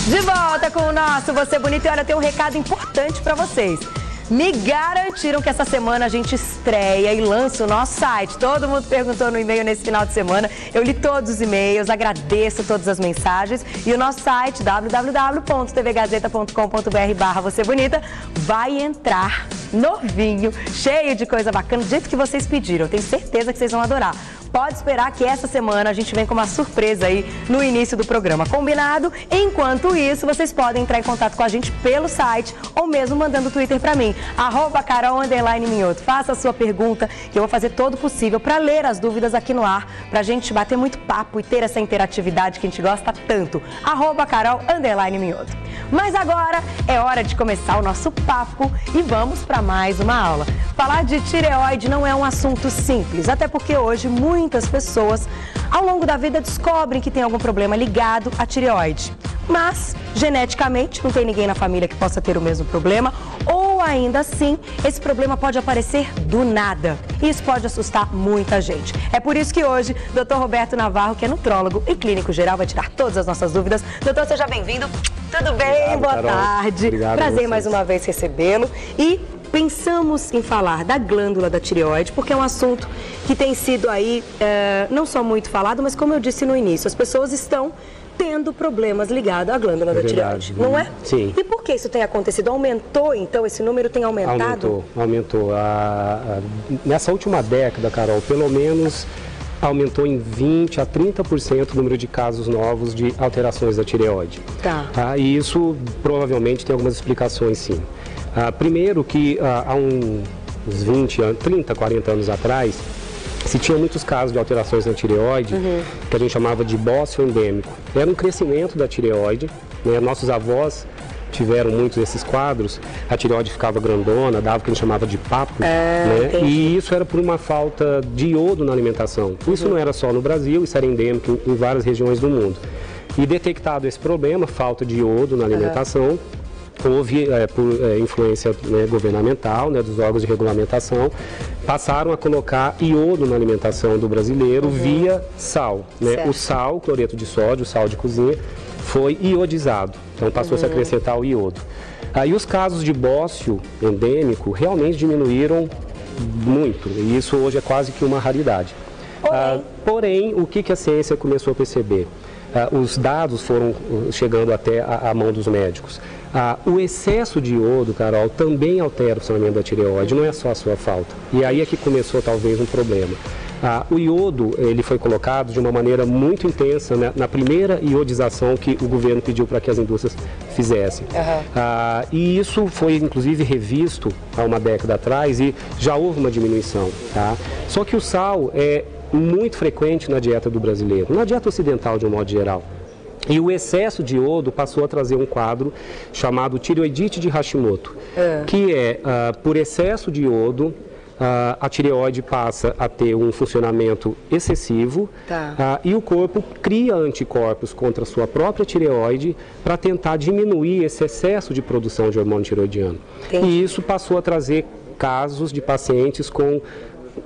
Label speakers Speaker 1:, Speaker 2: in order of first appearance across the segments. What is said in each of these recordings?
Speaker 1: De volta com o nosso Você Bonito. E olha, tem um recado importante pra vocês. Me garantiram que essa semana a gente estreia e lança o nosso site. Todo mundo perguntou no e-mail nesse final de semana. Eu li todos os e-mails, agradeço todas as mensagens. E o nosso site, www.tvgazeta.com.br/Você Bonita, vai entrar novinho, cheio de coisa bacana, do jeito que vocês pediram. Tenho certeza que vocês vão adorar. Pode esperar que essa semana a gente vem com uma surpresa aí no início do programa, combinado? Enquanto isso, vocês podem entrar em contato com a gente pelo site ou mesmo mandando o Twitter pra mim, @Carol_Minhoto. Faça a sua pergunta, que eu vou fazer todo o possível para ler as dúvidas aqui no ar, pra gente bater muito papo e ter essa interatividade que a gente gosta tanto. @Carol_Minhoto. Mas agora é hora de começar o nosso papo e vamos para mais uma aula. Falar de tireoide não é um assunto simples, até porque hoje muitas pessoas ao longo da vida descobrem que tem algum problema ligado à tireoide. Mas, geneticamente, não tem ninguém na família que possa ter o mesmo problema, ou ainda assim, esse problema pode aparecer do nada. E isso pode assustar muita gente. É por isso que hoje, Dr. Roberto Navarro, que é nutrólogo e clínico geral, vai tirar todas as nossas dúvidas. Doutor, seja bem-vindo. Tudo bem?
Speaker 2: Obrigado,
Speaker 1: boa
Speaker 2: Carol.
Speaker 1: tarde.
Speaker 2: Obrigado.
Speaker 1: Prazer mais uma vez recebê-lo. E pensamos em falar da glândula da tireoide, porque é um assunto que tem sido aí não só muito falado, mas como eu disse no início, as pessoas estão tendo problemas ligados à glândula da tireoide, não é?
Speaker 2: Sim.
Speaker 1: E por que isso tem acontecido? Aumentou, então, esse número tem aumentado?
Speaker 2: Aumentou. Nessa última década, Carol, pelo menos aumentou em 20% a 30% o número de casos novos de alterações da tireoide.
Speaker 1: Tá.
Speaker 2: E isso provavelmente tem algumas explicações, sim. Primeiro que há uns 20 anos, 30, 40 anos atrás, se tinha muitos casos de alterações na tireoide, que a gente chamava de bócio endêmico. Era um crescimento da tireoide, né? Nossos avós tiveram muitos desses quadros, a tireoide ficava grandona, dava o que a gente chamava de papo, né? E isso era por uma falta de iodo na alimentação. Isso não era só no Brasil, isso era endêmico em várias regiões do mundo. E detectado esse problema, falta de iodo na alimentação, houve, por influência governamental, dos órgãos de regulamentação, passaram a colocar iodo na alimentação do brasileiro via sal. Né? O sal, cloreto de sódio, o sal de cozinha, foi iodizado. Então passou-se a acrescentar o iodo. Aí os casos de bócio endêmico realmente diminuíram muito. E isso hoje é quase que uma raridade. Porém, o que a ciência começou a perceber? Os dados foram chegando até a mão dos médicos. O excesso de iodo, Carol, também altera o funcionamento da tireoide, não é só a sua falta. E aí é que começou talvez um problema. O iodo, ele foi colocado de uma maneira muito intensa, né, na primeira iodização que o governo pediu para que as indústrias fizessem. E isso foi inclusive revisto há uma década atrás e já houve uma diminuição. Tá? Só que o sal é muito frequente na dieta do brasileiro, na dieta ocidental de um modo geral. E o excesso de iodo passou a trazer um quadro chamado tireoidite de Hashimoto, que é, por excesso de iodo, a tireoide passa a ter um funcionamento excessivo e o corpo cria anticorpos contra a sua própria tireoide para tentar diminuir esse excesso de produção de hormônio tireoidiano. E isso passou a trazer casos de pacientes com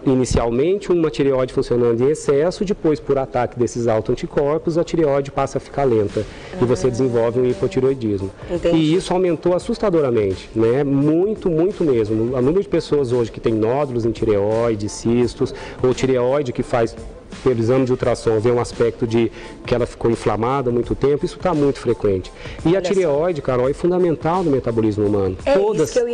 Speaker 2: inicialmente uma tireoide funcionando em excesso, depois por ataque desses autoanticorpos a tireoide passa a ficar lenta e você desenvolve um hipotireoidismo. E isso aumentou assustadoramente, né? Muito, muito mesmo. O número de pessoas hoje que tem nódulos em tireoide, cistos, ou tireoide que faz pelo exame de ultrassom, vê um aspecto de que ela ficou inflamada há muito tempo, isso está muito frequente. E a tireoide, Carol, é fundamental no metabolismo humano.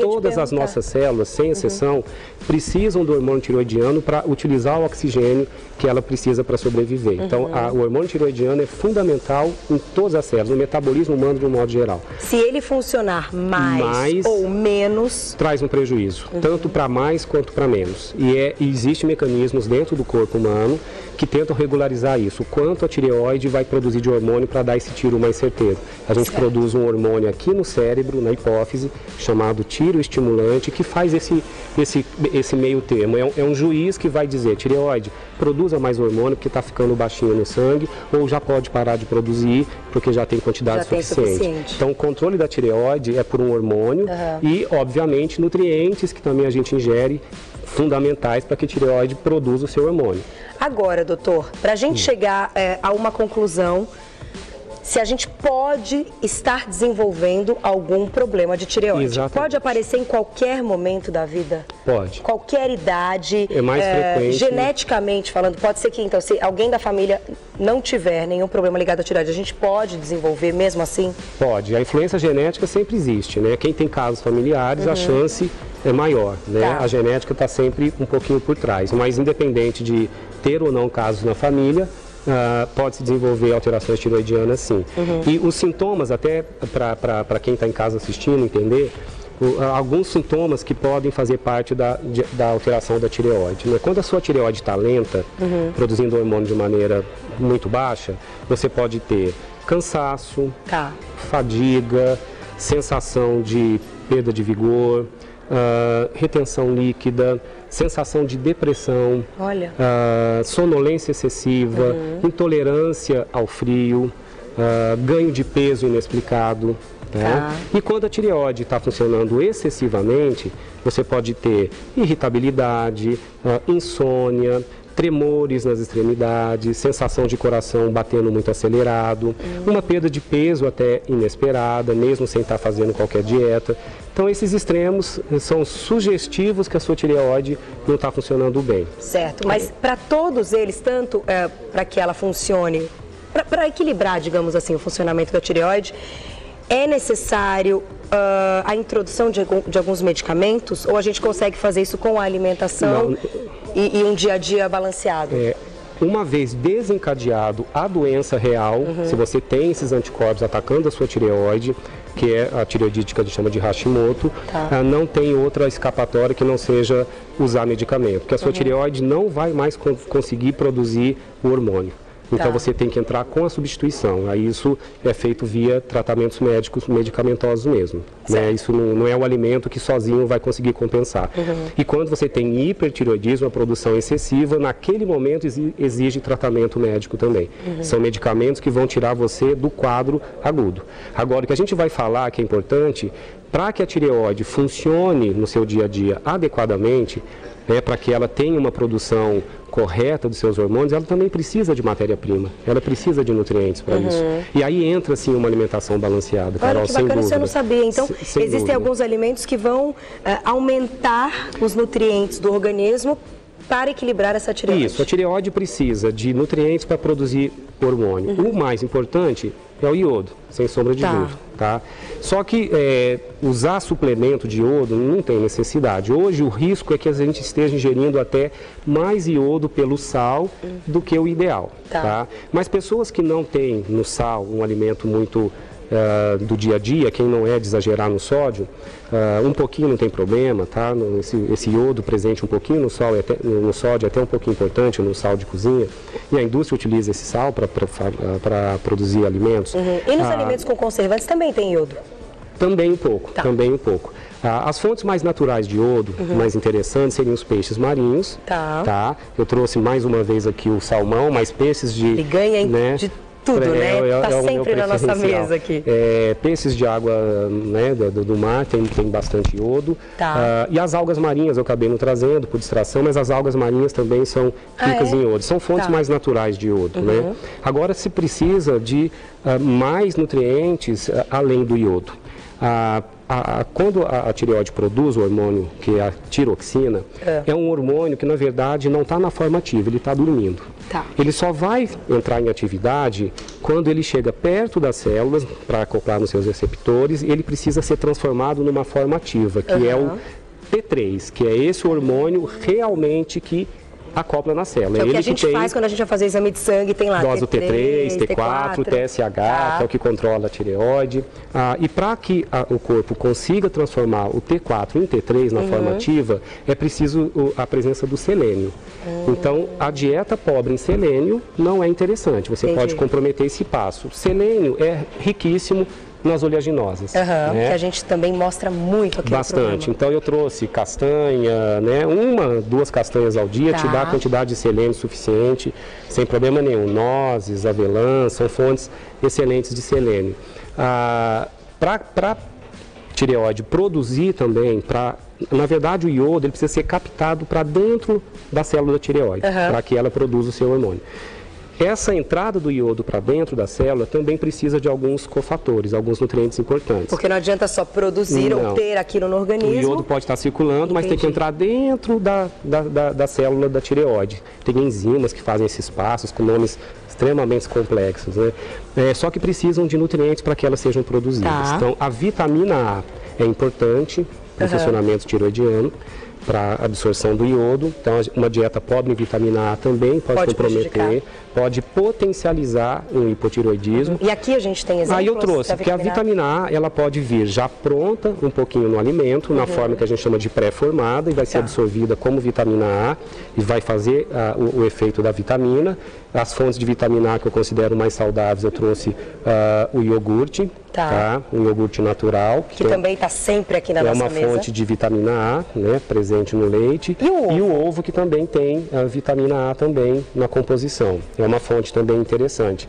Speaker 2: Todas as nossas células, sem exceção, precisam do hormônio tireoidiano para utilizar o oxigênio que ela precisa para sobreviver. Então, o hormônio tireoidiano é fundamental em todas as células, no metabolismo humano de um modo geral.
Speaker 1: Se ele funcionar mais ou menos,
Speaker 2: traz um prejuízo, tanto para mais quanto para menos. E existem mecanismos dentro do corpo humano que tentam regularizar isso, o quanto a tireoide vai produzir de hormônio para dar esse tiro mais certeiro. A gente produz um hormônio aqui no cérebro, na hipófise, chamado tiroestimulante, que faz esse meio termo. É um juiz que vai dizer, tireoide, produza mais hormônio porque está ficando baixinho no sangue, ou já pode parar de produzir porque já tem quantidade suficiente. Então, o controle da tireoide é por um hormônio e, obviamente, nutrientes que também a gente ingere, fundamentais para que a tireoide produza o seu hormônio.
Speaker 1: Agora, doutor, para a gente chegar a uma conclusão se a gente pode estar desenvolvendo algum problema de tireoide.
Speaker 2: Exatamente.
Speaker 1: Pode aparecer em qualquer momento da vida?
Speaker 2: Pode.
Speaker 1: Qualquer idade?
Speaker 2: É mais frequente.
Speaker 1: Geneticamente falando, pode ser que, então, se alguém da família não tiver nenhum problema ligado à tireoide, a gente pode desenvolver mesmo assim?
Speaker 2: Pode. A influência genética sempre existe, né? Quem tem casos familiares, a chance é maior, né?
Speaker 1: Tá.
Speaker 2: A genética está sempre um pouquinho por trás, mas independente de ter ou não casos na família, pode-se desenvolver alterações tiroidianas, sim. E os sintomas, até para quem está em casa assistindo entender, alguns sintomas que podem fazer parte da alteração da tireoide, né? Quando a sua tireoide está lenta, produzindo hormônio de maneira muito baixa, você pode ter cansaço, fadiga, sensação de perda de vigor, retenção líquida, sensação de depressão, sonolência excessiva, intolerância ao frio, ganho de peso inexplicado. Né? E quando a tireoide está funcionando excessivamente, você pode ter irritabilidade, insônia, tremores nas extremidades, sensação de coração batendo muito acelerado, uma perda de peso até inesperada, mesmo sem estar fazendo qualquer dieta. Então, esses extremos são sugestivos que a sua tireoide não está funcionando bem.
Speaker 1: Certo, mas para todos eles, tanto para que ela funcione, para equilibrar, digamos assim, o funcionamento da tireoide, é necessário a introdução de alguns medicamentos, ou a gente consegue fazer isso com a alimentação e um dia a dia balanceado?
Speaker 2: Uma vez desencadeado a doença real, se você tem esses anticorpos atacando a sua tireoide, que é a tireoidite que a gente chama de Hashimoto, não tem outra escapatória que não seja usar medicamento, porque a sua tireoide não vai mais conseguir produzir o hormônio. Então você tem que entrar com a substituição. Aí isso é feito via tratamentos médicos medicamentosos mesmo. Né? Isso não é o alimento que sozinho vai conseguir compensar. E quando você tem hipertireoidismo, a produção excessiva, naquele momento exige tratamento médico também. São medicamentos que vão tirar você do quadro agudo. Agora, o que a gente vai falar que é importante, para que a tireoide funcione no seu dia a dia adequadamente, para que ela tenha uma produção correta dos seus hormônios, ela também precisa de matéria-prima, ela precisa de nutrientes para isso. E aí entra, sim, uma alimentação balanceada, Carol,
Speaker 1: olha que bacana,
Speaker 2: sem
Speaker 1: isso eu não
Speaker 2: dúvida.
Speaker 1: sabia. Então,
Speaker 2: Sem
Speaker 1: existem
Speaker 2: dúvida.
Speaker 1: alguns alimentos que vão aumentar os nutrientes do organismo para equilibrar essa tireoide.
Speaker 2: Isso, a tireoide precisa de nutrientes para produzir hormônio. O mais importante é o iodo, sem sombra de dúvida. Tá? Só que usar suplemento de iodo não tem necessidade. Hoje o risco é que a gente esteja ingerindo até mais iodo pelo sal do que o ideal. Tá? Mas pessoas que não têm no sal um alimento muito do dia a dia, quem não é de exagerar no sódio, um pouquinho não tem problema, tá? Esse iodo presente um pouquinho no sódio é até um pouquinho importante, no sal de cozinha, e a indústria utiliza esse sal para produzir alimentos.
Speaker 1: E nos alimentos com conservantes também tem iodo?
Speaker 2: Também um pouco, também um pouco. As fontes mais naturais de iodo, mais interessantes, seriam os peixes marinhos. Tá? Eu trouxe mais uma vez aqui o salmão, mas peixes de...
Speaker 1: Ele ganha de tudo, né? Está sempre na nossa mesa aqui.
Speaker 2: Peixes de água, né, do mar tem bastante iodo. E as algas marinhas eu acabei não trazendo por distração, mas as algas marinhas também são ricas em iodo. São fontes mais naturais de iodo, né? Agora se precisa de mais nutrientes além do iodo. Quando a tireoide produz o hormônio, que é a tiroxina, é um hormônio que, na verdade, não está na forma ativa, ele está dormindo. Ele só vai entrar em atividade quando ele chega perto das células para acoplar nos seus receptores, e ele precisa ser transformado numa forma ativa, que é o T3, que é esse hormônio realmente que acopla na célula.
Speaker 1: É o que a gente faz quando a gente vai fazer exame de sangue, tem lá
Speaker 2: dose do T3, T4, TSH, que é o que controla a tireoide. E para que o corpo consiga transformar o T4 em T3 na forma ativa, é preciso a presença do selênio. Então, a dieta pobre em selênio não é interessante, você pode comprometer esse passo. Selênio é riquíssimo nas oleaginosas. Né?
Speaker 1: Que a gente também mostra muito aqui
Speaker 2: bastante. Então eu trouxe castanha, né? 1, 2 castanhas ao dia, te dá a quantidade de selênio suficiente, sem problema nenhum. Nozes, avelã, são fontes excelentes de selênio. Para tireoide produzir também, na verdade o iodo ele precisa ser captado para dentro da célula da tireoide, para que ela produza o seu hormônio. essa entrada do iodo para dentro da célula também precisa de alguns cofatores, alguns nutrientes importantes.
Speaker 1: Porque não adianta só produzir ou ter aquilo no organismo.
Speaker 2: O iodo pode estar circulando, mas tem que entrar dentro da célula da tireoide. Tem enzimas que fazem esses passos com nomes extremamente complexos, né? Só que precisam de nutrientes para que elas sejam produzidas. Então, a vitamina A é importante para o funcionamento tireoidiano, para a absorção do iodo. Então, uma dieta pobre em vitamina A também pode comprometer, pode potencializar o hipotireoidismo.
Speaker 1: E aqui a gente tem exemplos.
Speaker 2: Aí eu trouxe que a vitamina A, ela pode vir já pronta, um pouquinho no alimento, na forma que a gente chama de pré-formada, e vai ser absorvida como vitamina A, e vai fazer o efeito da vitamina. As fontes de vitamina A que eu considero mais saudáveis, eu trouxe o iogurte, um iogurte natural.
Speaker 1: Que também está sempre aqui na nossa mesa.
Speaker 2: É uma fonte de vitamina A, né, presente no leite.
Speaker 1: E
Speaker 2: o ovo, que também tem vitamina A também na composição. É uma fonte também interessante.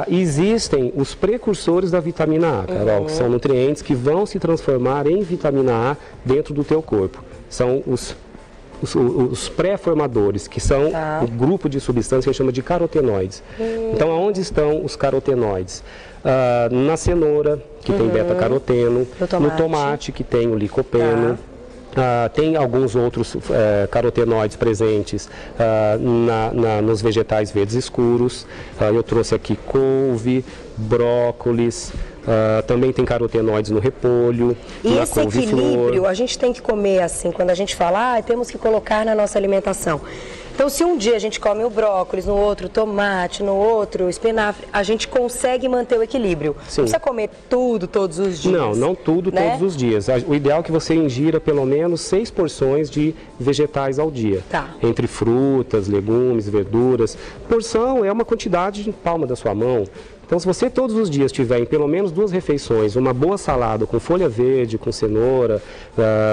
Speaker 2: Existem os precursores da vitamina A, Carol, que são nutrientes que vão se transformar em vitamina A dentro do teu corpo. São os pré-formadores, que são o grupo de substâncias que a gente chama de carotenoides. Então, aonde estão os carotenoides? Na cenoura, que tem beta-caroteno, no tomate, que tem o licopeno. Tem alguns outros carotenoides presentes nos vegetais verdes escuros. Eu trouxe aqui couve, brócolis. Também tem carotenoides no repolho,
Speaker 1: e esse equilíbrio a gente tem que comer assim, quando a gente fala, temos que colocar na nossa alimentação. Então, se um dia a gente come o brócolis, no outro tomate, no outro espinafre, a gente consegue manter o equilíbrio. Sim. Não precisa comer tudo todos os dias.
Speaker 2: Não tudo todos os dias. O ideal é que você ingira pelo menos 6 porções de vegetais ao dia. Entre frutas, legumes, verduras. Porção é uma quantidade de palma da sua mão. Então, se você todos os dias tiver em pelo menos 2 refeições, uma boa salada com folha verde, com cenoura,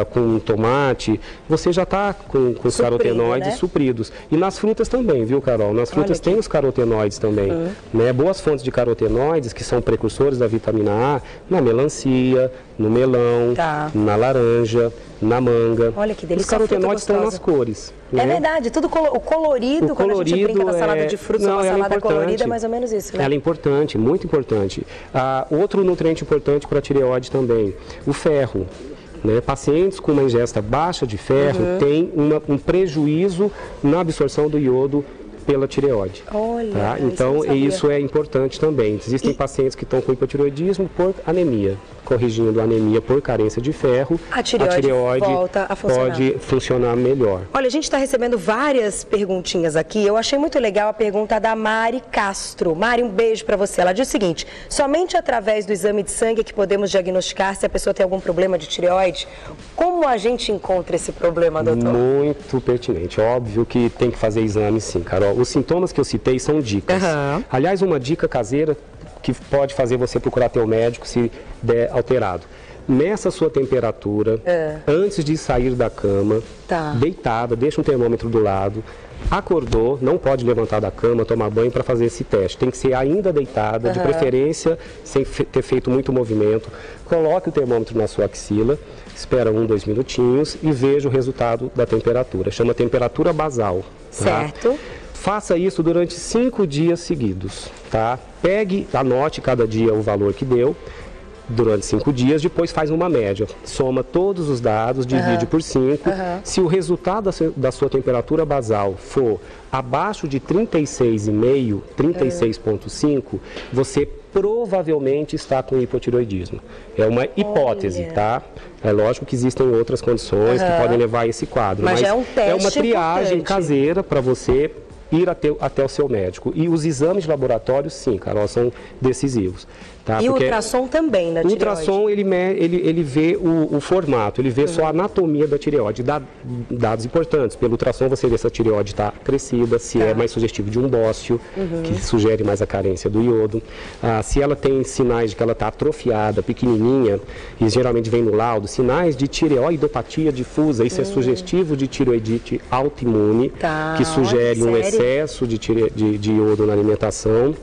Speaker 2: com tomate, você já está com os carotenoides supridos. E nas frutas também, viu, Carol? Nas frutas tem os carotenoides também. Né? Boas fontes de carotenoides, que são precursores da vitamina A, na melancia, no melão, na laranja, na manga.
Speaker 1: Olha que delícia.
Speaker 2: Os carotenoides estão nas cores.
Speaker 1: É verdade, tudo o colorido, quando a gente brinca na salada de frutas, uma salada colorida, é mais ou menos isso, né?
Speaker 2: Ela é importante, muito importante. Outro nutriente importante para a tireoide também, o ferro. Né? Pacientes com uma ingesta baixa de ferro têm um prejuízo na absorção do iodo pela tireoide.
Speaker 1: Olha,
Speaker 2: então, isso é importante também. Existem pacientes que estão com hipotireoidismo por anemia. Corrigindo a anemia por carência de ferro, a tireoide volta a funcionar. Pode funcionar melhor.
Speaker 1: Olha, a gente está recebendo várias perguntinhas aqui. Eu achei muito legal a pergunta da Mari Castro. Mari, um beijo para você. Ela diz o seguinte: somente através do exame de sangue é que podemos diagnosticar se a pessoa tem algum problema de tireoide? Como a gente encontra esse problema, doutor?
Speaker 2: Muito pertinente. Óbvio que tem que fazer exame, sim, Carol. Os sintomas que eu citei são dicas. Aliás, uma dica caseira que pode fazer você procurar teu médico se der alterado. Meça a sua temperatura antes de sair da cama, deitada, deixa um termômetro do lado. Acordou, não pode levantar da cama, tomar banho para fazer esse teste. Tem que ser ainda deitada, de preferência sem ter feito muito movimento. Coloque o termômetro na sua axila, espera 1, 2 minutinhos e veja o resultado da temperatura. Chama temperatura basal.
Speaker 1: Certo.
Speaker 2: Faça isso durante 5 dias seguidos, tá? Anote cada dia o valor que deu durante 5 dias, depois faz uma média. Soma todos os dados, divide por 5. Se o resultado da sua temperatura basal for abaixo de 36,5, 36,5, você provavelmente está com hipotireoidismo. É uma hipótese, tá? É lógico que existem outras condições que podem levar a esse quadro.
Speaker 1: Mas é um teste
Speaker 2: é uma triagem
Speaker 1: importante.
Speaker 2: caseira para você ir até o seu médico. E os exames de laboratório, sim, Carol, são decisivos. Tá?
Speaker 1: E o ultrassom também na tireoide?
Speaker 2: O ultrassom, ele vê o formato, ele vê só a anatomia da tireoide, dados importantes. Pelo ultrassom você vê se a tireoide está crescida, se é mais sugestivo de um bócio, que sugere mais a carência do iodo. Se ela tem sinais de que ela está atrofiada, pequenininha, e geralmente vem no laudo, sinais de tireoidopatia difusa, isso é sugestivo de tireoidite autoimune, que sugere um excesso de iodo na alimentação.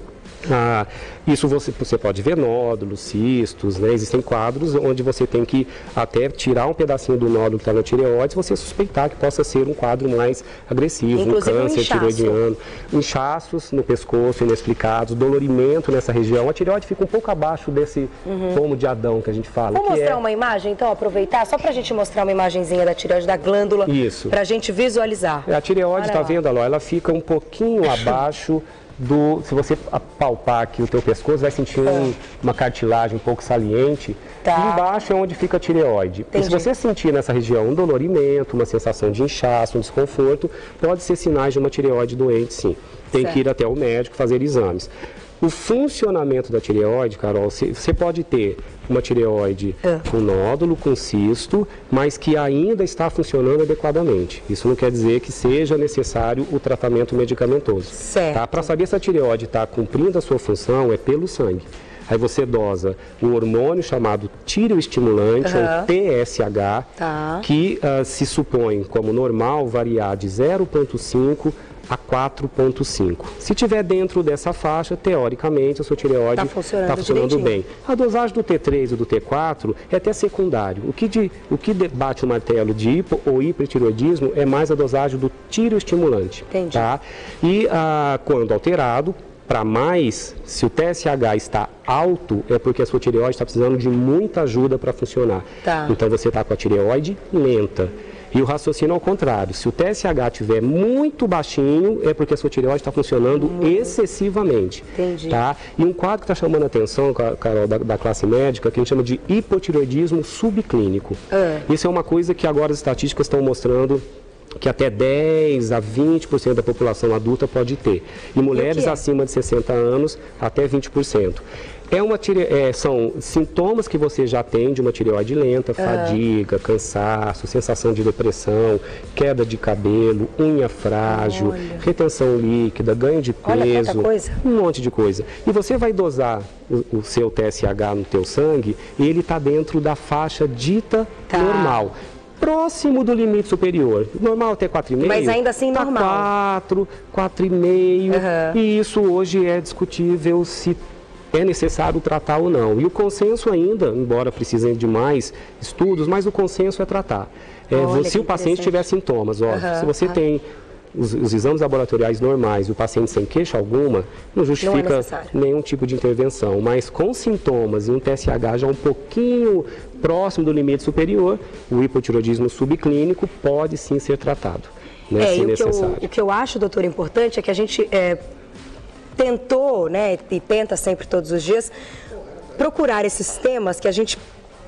Speaker 2: Isso você pode ver nódulos, cistos, né? Existem quadros onde você tem que até tirar um pedacinho do nódulo que está na tireoide, se você suspeitar que possa ser um quadro mais agressivo,
Speaker 1: inclusive
Speaker 2: um câncer tireoidiano, inchaços no pescoço inexplicados, dolorimento nessa região. A tireoide fica um pouco abaixo desse pomo de Adão que a gente fala.
Speaker 1: Vamos mostrar uma imagem, então, aproveitar, só para a gente mostrar uma imagenzinha da tireoide, da glândula, para a gente visualizar.
Speaker 2: A tireoide, está vendo, Alô? Ela fica um pouquinho abaixo se você apalpar aqui o teu pescoço, vai sentir uma cartilagem um pouco saliente. E embaixo é onde fica a tireoide. E se você sentir nessa região um dolorimento, uma sensação de inchaço, um desconforto, pode ser sinais de uma tireoide doente, sim. Tem que ir até o médico fazer exames. O funcionamento da tireoide, Carol, você pode ter uma tireoide com nódulo, com cisto, mas que ainda está funcionando adequadamente. Isso não quer dizer que seja necessário o tratamento medicamentoso. Tá? Para saber se a tireoide está cumprindo a sua função, é pelo sangue. Aí você dosa o hormônio chamado tireoestimulante, ou TSH, que se supõe como normal variar de 0,5 a 4,5. Se tiver dentro dessa faixa, teoricamente, a sua tireoide está funcionando bem. A dosagem do T3 e do T4 é até secundário. O que bate o martelo de hipo ou hipertireoidismo é mais a dosagem do tireoestimulante. Tá? E quando alterado, para mais, se o TSH está alto, é porque a sua tireoide está precisando de muita ajuda para funcionar. Então você está com a tireoide lenta. E o raciocínio ao contrário, se o TSH estiver muito baixinho, é porque a sua tireoide está funcionando excessivamente. Tá? E um quadro que está chamando a atenção, Carol, da classe médica, que a gente chama de hipotireoidismo subclínico. Isso é uma coisa que agora as estatísticas estão mostrando que até 10 a 20% da população adulta pode ter. E mulheres acima de 60 anos, até 20%. São sintomas que você já tem de uma tireoide lenta, fadiga, cansaço, sensação de depressão, queda de cabelo, unha frágil, retenção líquida, ganho de peso, um monte de coisa. E você vai dosar o seu TSH no teu sangue e ele está dentro da faixa dita normal. Próximo do limite superior. Normal até 4,5.
Speaker 1: Mas ainda assim normal.
Speaker 2: 4,5. E isso hoje é discutível se é necessário tratar ou não. E o consenso ainda, embora precisem de mais estudos, mas o consenso é tratar. Se o paciente tiver sintomas, se você tem os exames laboratoriais normais e o paciente sem queixa alguma, não justifica nenhum tipo de intervenção. Mas com sintomas e um TSH já um pouquinho próximo do limite superior, o hipotireoidismo subclínico pode sim ser tratado, né, se necessário.
Speaker 1: O que eu acho, doutor, importante é que a gente tentou, né, e tenta sempre todos os dias, procurar esses temas que a gente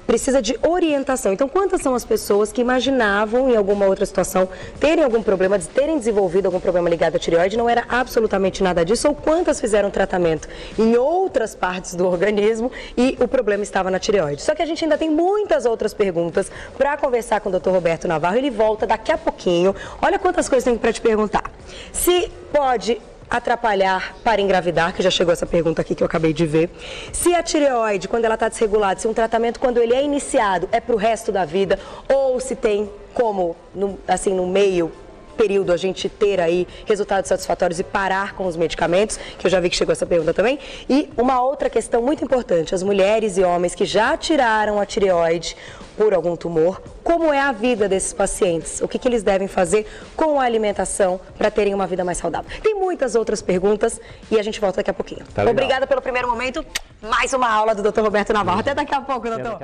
Speaker 1: precisa de orientação. Então, quantas são as pessoas que imaginavam em alguma outra situação terem algum problema, terem desenvolvido algum problema ligado à tireoide, não era absolutamente nada disso, ou quantas fizeram tratamento em outras partes do organismo e o problema estava na tireoide. Só que a gente ainda tem muitas outras perguntas para conversar com o Dr. Roberto Navarro. Ele volta daqui a pouquinho. Olha quantas coisas tem para te perguntar. Se pode atrapalhar para engravidar, que já chegou essa pergunta aqui que eu acabei de ver. Se a tireoide, quando ela está desregulada, se um tratamento, quando ele é iniciado, é para o resto da vida, ou se tem como, no meio período, a gente ter aí resultados satisfatórios e parar com os medicamentos, que eu já vi que chegou essa pergunta também. E uma outra questão muito importante, as mulheres e homens que já tiraram a tireoide por algum tumor, como é a vida desses pacientes? O que eles devem fazer com a alimentação para terem uma vida mais saudável? Tem muitas outras perguntas e a gente volta daqui a pouquinho. Obrigada pelo primeiro momento. Mais uma aula do Dr. Roberto Navarro. Até daqui a pouco, doutor.